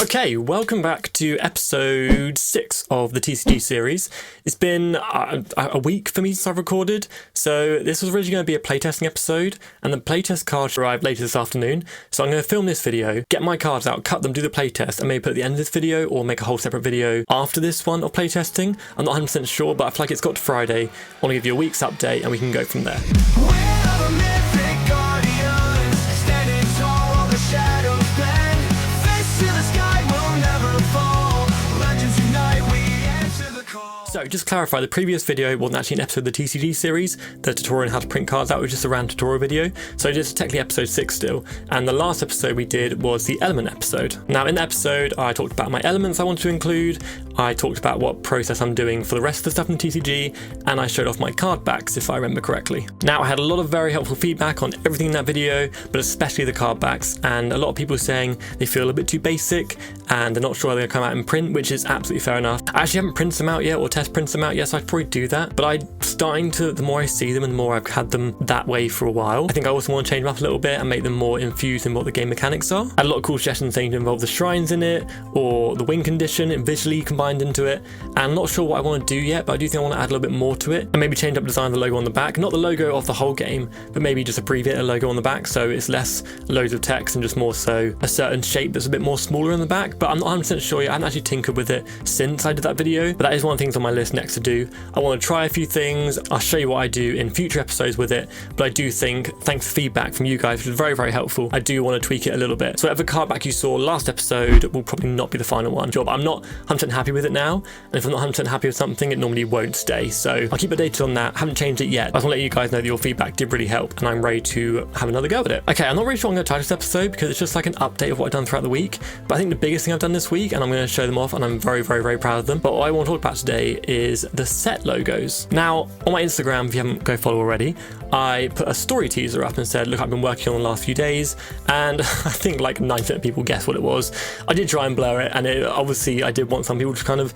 Okay, welcome back to episode 6 of the TCG series. It's been a week for me since I've recorded, so this was originally going to be a playtesting episode, and the playtest cards arrived later this afternoon, so I'm going to film this video, get my cards out, cut them, do the playtest, and maybe put at the end of this video, or make a whole separate video after this one of playtesting. I'm not 100% sure, but I feel like it's got to Friday. I want to give you a week's update, and we can go from there. So, just to clarify, the previous video wasn't actually an episode of the TCG series. The tutorial on how to print cards out was just a random tutorial video. So this is technically episode 6 still. And the last episode we did was the element episode. Now in the episode, I talked about my elements I wanted to include. I talked about what process I'm doing for the rest of the stuff in the TCG. And I showed off my card backs, if I remember correctly. Now I had a lot of very helpful feedback on everything in that video, but especially the card backs. And a lot of people saying they feel a bit too basic and they're not sure they're going to come out in print, which is absolutely fair enough. I actually haven't printed them out yet or test printed them out yet, so I'd probably do that. But I'm starting to, the more I see them and the more I've had them that way for a while, I think I also want to change them up a little bit and make them more infused in what the game mechanics are. I had a lot of cool suggestions saying to involve the shrines in it or the win condition and visually combined into it. And I'm not sure what I want to do yet, but I do think I want to add a little bit more to it and maybe change up the design of the logo on the back. Not the logo of the whole game, but maybe just abbreviate a logo on the back so it's less loads of text and just more so a certain shape that's a bit more smaller in the back. But I'm not 100% sure yet. I haven't actually tinkered with it since I did that video, but that is one of the things on my list next to do. I want to try a few things. I'll show you what I do in future episodes with it, but I do think, thanks for feedback from you guys, which is very, very helpful, I do want to tweak it a little bit. So whatever card back you saw last episode will probably not be the final one. But I'm not 100% happy with it now, and if I'm not 100% happy with something, it normally won't stay. So I'll keep updated on that. I haven't changed it yet. I just want to let you guys know that your feedback did really help, and I'm ready to have another go at it. Okay, I'm not really sure I'm going to title this episode because it's just like an update of what I've done throughout the week, but I think the biggest thing I've done this week, and I'm going to show them off, and I'm very, very, very proud of them, but what I want to talk about today is the set logos. Now, on my Instagram, if you haven't go follow already, I put a story teaser up and said, look, I've been working on the last few days, and I think like 90% of people guessed what it was. I did try and blur it, and obviously I did want some people to kind of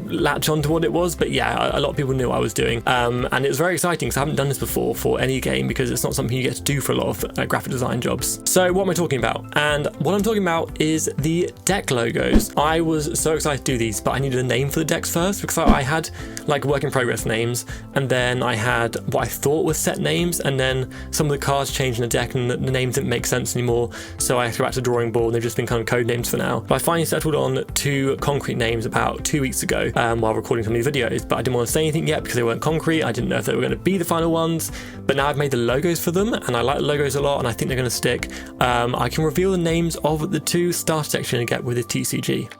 latch on to what it was, but yeah, a lot of people knew what I was doing, and it was very exciting because I haven't done this before for any game because it's not something you get to do for a lot of graphic design jobs. So what am I talking about? And what I'm talking about is the deck logos. I was so excited to do these, but I needed a name for the decks first because I had like work in progress names, and then I had what I thought was set names, and then some of the cards changed in the deck and the names didn't make sense anymore, so I had to go back to the drawing board and they've just been kind of code names for now. But I finally settled on 2 concrete names about 2 weeks ago while recording some of these videos, but I didn't want to say anything yet because they weren't concrete. I didn't know if they were going to be the final ones, but now I've made the logos for them and I like the logos a lot and I think they're going to stick. I can reveal the names of the 2 starter decks you're going to get with the TCG.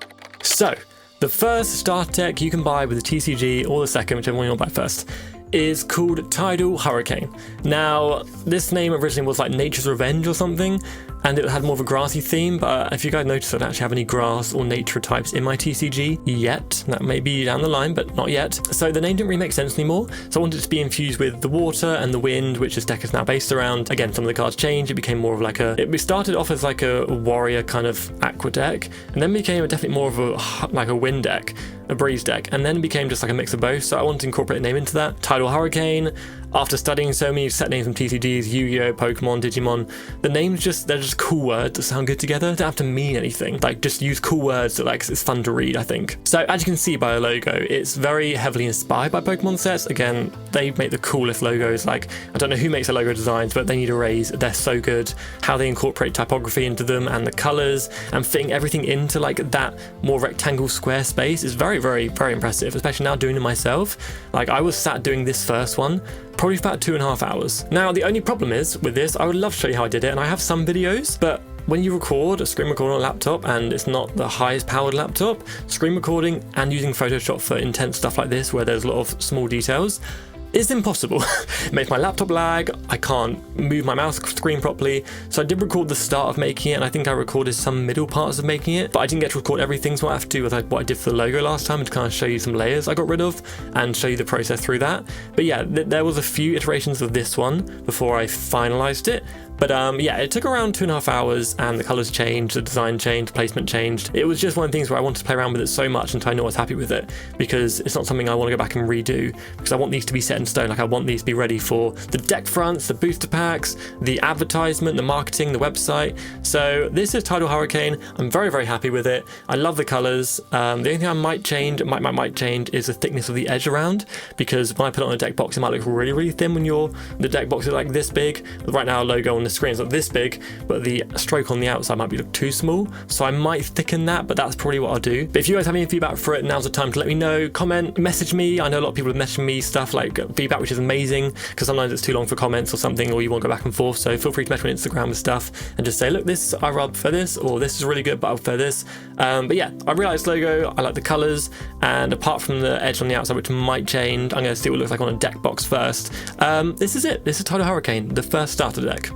So the first starter deck you can buy with the TCG, or the second, whichever one you want to buy first, is called Tidal Hurricane. Now, this name originally was like Nature's Revenge or something, and it had more of a grassy theme, but if you guys notice, I don't actually have any grass or nature types in my TCG yet. That may be down the line, but not yet. So the name didn't really make sense anymore, so I wanted it to be infused with the water and the wind, which this deck is now based around. Again, some of the cards changed. It became more of like it started off as like a warrior kind of aqua deck, and then became definitely more of a wind deck, a breeze deck, and then it became just like a mix of both, so I wanted to incorporate a name into that. Tidal Hurricane. After studying so many set names from TCGs, Yugioh, Pokemon, Digimon, the names they're just cool words that sound good together. They don't have to mean anything. Like, just use cool words that like it's fun to read, I think. So as you can see by the logo, it's very heavily inspired by Pokemon sets. Again, they make the coolest logos. Like, I don't know who makes the logo designs, but they need a raise. They're so good. How they incorporate typography into them and the colors and fitting everything into like that more rectangle square space is very, very, very impressive, especially now doing it myself. Like, I was sat doing this first one probably for about 2.5 hours. Now, the only problem is with this, I would love to show you how I did it, and I have some videos, but when you record a screen recorder on a laptop and it's not the highest powered laptop, screen recording and using Photoshop for intense stuff like this where there's a lot of small details, it's impossible. It makes my laptop lag, I can't move my mouse screen properly, so I did record the start of making it, and I think I recorded some middle parts of making it, but I didn't get to record everything, so what I have to do with what I did for the logo last time to kind of show you some layers I got rid of and show you the process through that. But yeah, there was a few iterations of this one before I finalized it, But yeah, it took around 2.5 hours, and the colors changed, the design changed, placement changed. It was just one of the things where I wanted to play around with it so much until I know I was happy with it, because it's not something I want to go back and redo, because I want these to be set in stone. Like, I want these to be ready for the deck fronts, the booster packs, the advertisement, the marketing, the website. So this is Tidal Hurricane. I'm very, very happy with it. I love the colors. The only thing I might change, is the thickness of the edge around, because when I put it on a deck box, it might look really, really thin when the deck box is like this big. Right now, logo on the screen is like this big, but the stroke on the outside might be look too small. So I might thicken that, but that's probably what I'll do. But if you guys have any feedback for it, now's the time to let me know. Comment, message me. I know a lot of people have messaged me stuff like feedback, which is amazing, because sometimes it's too long for comments or something, or you want to go back and forth. So feel free to message me on Instagram with stuff and just say, look, this I rather prefer this, or this is really good, but I prefer this. But yeah, I really like this logo. I like the colors, and apart from the edge on the outside, which might change, I'm going to see what it looks like on a deck box first. This is it. This is Tidal Hurricane, the first starter deck.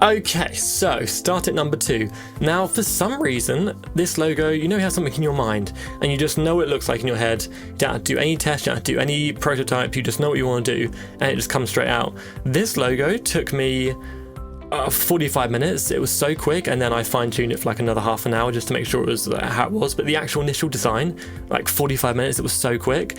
Okay, so start at number 2. Now, for some reason, this logo, you know, you have something in your mind, and you just know what it looks like in your head. You don't have to do any test, you don't have to do any prototype, you just know what you want to do, and it just comes straight out. This logo took me 45 minutes. It was so quick, and then I fine-tuned it for like another half an hour just to make sure it was how it was. But the actual initial design, like 45 minutes, it was so quick.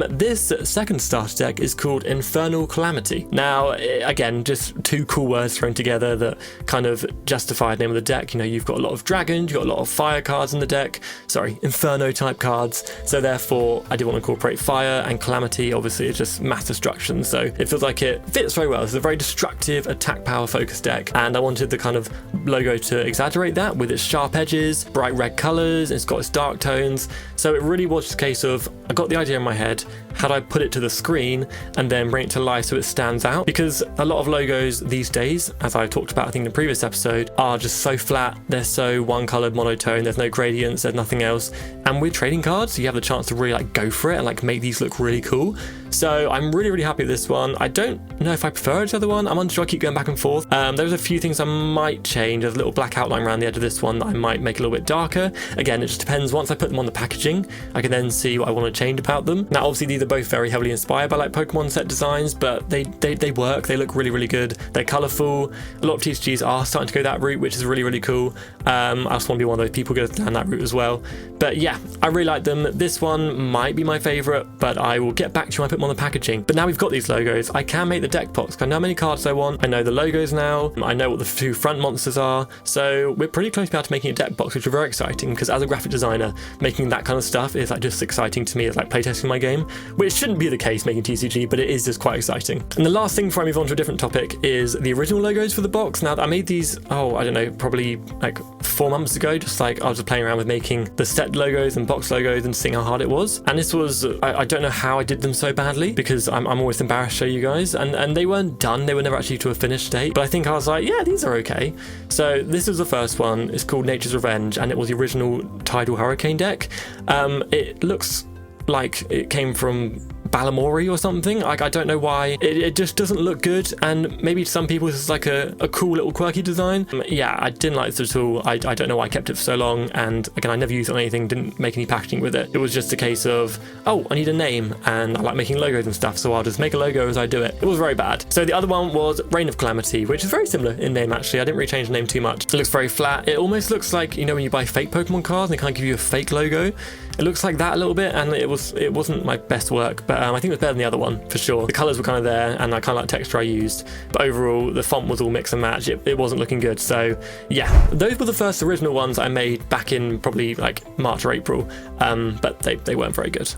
This second starter deck is called Infernal Calamity. Now, again, just 2 cool words thrown together that kind of justify the name of the deck. You know, you've got a lot of dragons, you've got a lot of fire cards in the deck. Sorry, Inferno type cards. So therefore, I did want to incorporate fire, and Calamity obviously is just mass destruction. So it feels like it fits very well. It's a very destructive attack power focused deck, and I wanted the kind of logo to exaggerate that with its sharp edges, bright red colors, it's got its dark tones. So it really was just a case of, I got the idea in my head, how do I put it to the screen and then bring it to life so it stands out? Because a lot of logos these days, as I talked about I think in the previous episode, are just so flat, they're so one-colored monotone, there's no gradients, there's nothing else. And with trading cards, you have the chance to really like go for it and like make these look really cool. So I'm really, really happy with this one. I don't know if I prefer it to the other one. I'm unsure, I keep going back and forth. There's a few things I might change. There's a little black outline around the edge of this one that I might make a little bit darker. Again, it just depends. Once I put them on the packaging, I can then see what I want to change about them. Now, obviously, these are both very heavily inspired by like Pokemon set designs, but they work. They look really, really good. They're colorful. A lot of TCGs are starting to go that route, which is really, really cool. I just want to be one of those people who go down that route as well. But yeah, I really like them. This one might be my favorite, but I will get back to you when I put them on the packaging. But now we've got these logos, I can make the deck box. I know how many cards I want. I know the logos now. I know what the 2 front monsters are. So we're pretty close now to making a deck box, which is very exciting, because as a graphic designer, making that kind of stuff is like just exciting to me. It's like playtesting my game, which shouldn't be the case making TCG, but it is just quite exciting. And the last thing before I move on to a different topic is the original logos for the box. Now, I made these, I don't know, probably like 4 months ago, just like I was just playing around with making the set logos and box logos and seeing how hard it was. And this was, I don't know how I did them so badly, because I'm always embarrassed to show you guys, and they weren't done. They were never actually to a finished state, but I think I was like, yeah, these are okay. So this is the first one. It's called Nature's Revenge, and it was the original Tidal Hurricane deck. It looks like it came from Balamori or something. Like, I don't know why. It just doesn't look good, and maybe to some people this is like a cool little quirky design. Yeah, I didn't like this at all. I don't know why I kept it for so long, and again, I never used it on anything, didn't make any packaging with it. It was just a case of, oh, I need a name, and I like making logos and stuff, so I'll just make a logo as I do it. It was very bad. So the other one was Reign of Calamity, which is very similar in name actually. I didn't really change the name too much. It looks very flat. It almost looks like, you know, when you buy fake Pokemon cards and they kind of give you a fake logo. It looks like that a little bit, and it wasn't my best work, but I think it was better than the other one for sure. The colors were kind of there, and I kind of like the texture I used, but overall the font was all mix and match. It wasn't looking good. So yeah, those were the first original ones I made back in probably like March or April, but they weren't very good.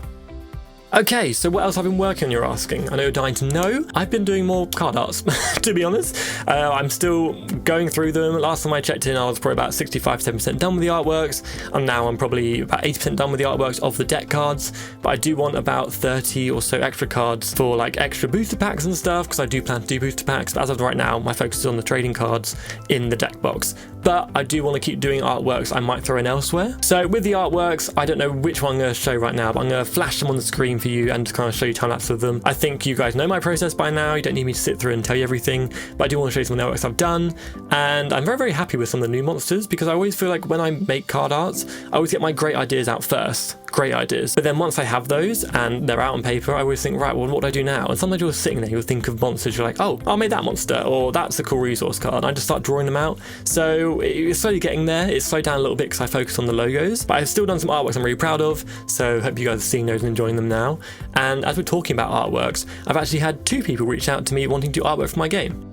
Okay, so what else I've been working on, you're asking? I know you're dying to know. I've been doing more card arts, to be honest. I'm still going through them. Last time I checked in, I was probably about 65-70% done with the artworks, and now I'm probably about 80% done with the artworks of the deck cards, but I do want about 30 or so extra cards for like extra booster packs and stuff, because I do plan to do booster packs, but as of right now, my focus is on the trading cards in the deck box. But I do want to keep doing artworks I might throw in elsewhere. So with the artworks, I don't know which one I'm going to show right now, but I'm going to flash them on the screen for you and just kind of show you time-lapse of them. I think you guys know my process by now. You don't need me to sit through and tell you everything, but I do want to show you some of the artworks I've done. And I'm very, very happy with some of the new monsters, because I always feel like when I make card arts, I always get my great ideas out first. great ideas. But then once I have those and they're out on paper, I always think, right, well, what do I do now? And sometimes you're sitting there, you'll think of monsters, you're like, oh, I'll make that monster, or that's a cool resource card, and I just start drawing them out. So it's slowly getting there. It's slowed down a little bit because I focus on the logos, but I've still done some artworks I'm really proud of, so hope you guys are seeing those and enjoying them now. And as we're talking about artworks, I've actually had 2 people reach out to me wanting to do artwork for my game.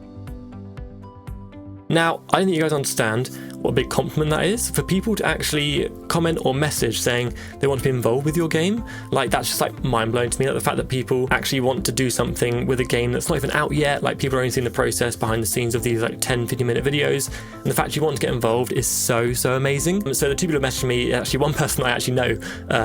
Now, I don't think you guys understand what a big compliment that is. For people to actually comment or message saying they want to be involved with your game, like that's just like mind-blowing to me. Like the fact that people actually want to do something with a game that's not even out yet, like people are only seeing the process behind the scenes of these like 10-15 minute videos, and the fact you want to get involved is so amazing. So the 2 people who messaged me, actually one person I actually know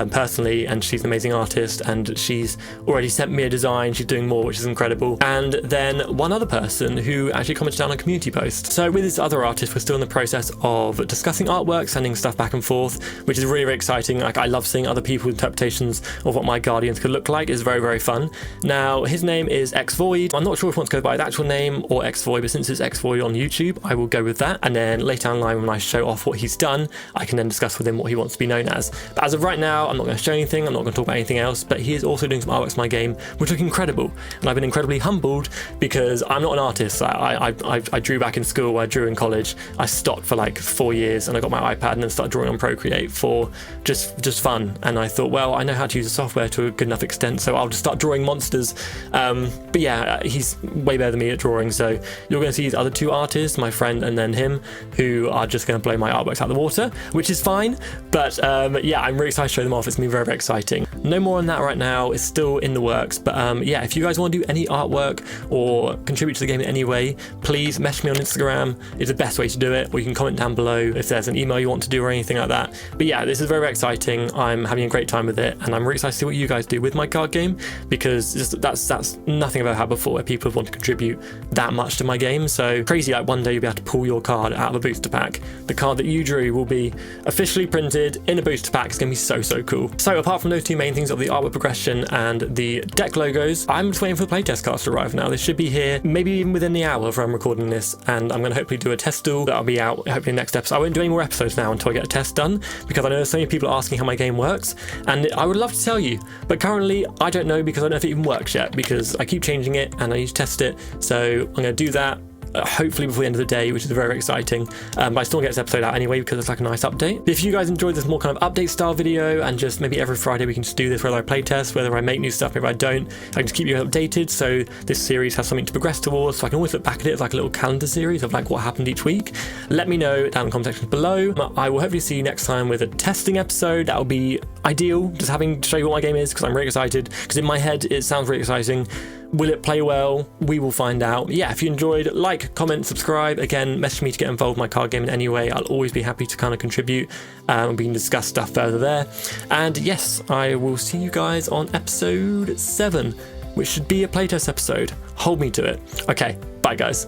personally, and she's an amazing artist, and she's already sent me a design, she's doing more, which is incredible. And then one other person who actually commented down on a community post. So with this other artist, we're still in the process of discussing artwork, sending stuff back and forth, which is really exciting. Like, I love seeing other people's interpretations of what my Guardians could look like. It's very fun. Now, his name is XVoid. I'm not sure if he wants to go by his actual name or XVoid, but since it's XVoid on YouTube, I will go with that. And then later down the line, when I show off what he's done, I can then discuss with him what he wants to be known as. But as of right now, I'm not going to show anything. I'm not going to talk about anything else, but he is also doing some artworks for my game, which look incredible. And I've been incredibly humbled because I'm not an artist. I drew back in school, I drew in college. I stopped for like 4 years and I got my iPad and then started drawing on Procreate for just fun. And I thought, well, I know how to use the software to a good enough extent, so I'll just start drawing monsters. But yeah, he's way better than me at drawing. So you're going to see these other 2 artists, my friend and then him, who are just going to blow my artworks out of the water, which is fine. But yeah, I'm really excited to show them off. It's going to be very exciting. No more on that right now. It's still in the works. But yeah, if you guys want to do any artwork or contribute to the game in any way, please message me on Instagram. It's the best way to do it, or you can comment down below if there's an email you want to do or anything like that. But yeah, this is very exciting. I'm having a great time with it, and I'm really excited to see what you guys do with my card game, because that's nothing I've ever had before where people want to contribute that much to my game. So crazy, like one day you'll be able to pull your card out of a booster pack. The card that you drew will be officially printed in a booster pack. It's going to be so cool. So apart from those 2 main things of the artwork progression and the Decl Logos, I'm just waiting for the playtest cards to arrive now. They should be here maybe even within the hour of I'm recording this, and I'm going to hopefully do a test duel that'll be out hopefully next episode. I won't do any more episodes now until I get a test done, because I know so many people are asking how my game works, and I would love to tell you, but currently I don't know, because I don't know if it even works yet, because I keep changing it and I need to test it. So I'm going to do that hopefully before the end of the day, which is very exciting. But I still get this episode out anyway because it's like a nice update. But if you guys enjoyed this more kind of update style video, and just maybe every Friday we can just do this, whether I play test, whether I make new stuff, maybe I don't, I can just keep you updated, so this series has something to progress towards, so I can always look back at it as like a little calendar series of like what happened each week. Let me know down in the comment section below. I will hopefully see you next time with a testing episode. That will be ideal, just having to show you what my game is, because I'm really excited, because in my head it sounds really exciting. Will it play well? We will find out. Yeah, if you enjoyed, like, comment, subscribe. Again, message me to get involved in my card game in any way. I'll always be happy to kind of contribute, and we can discuss stuff further there. And yes, I will see you guys on episode 7, which should be a playtest episode. Hold me to it. Okay, bye guys.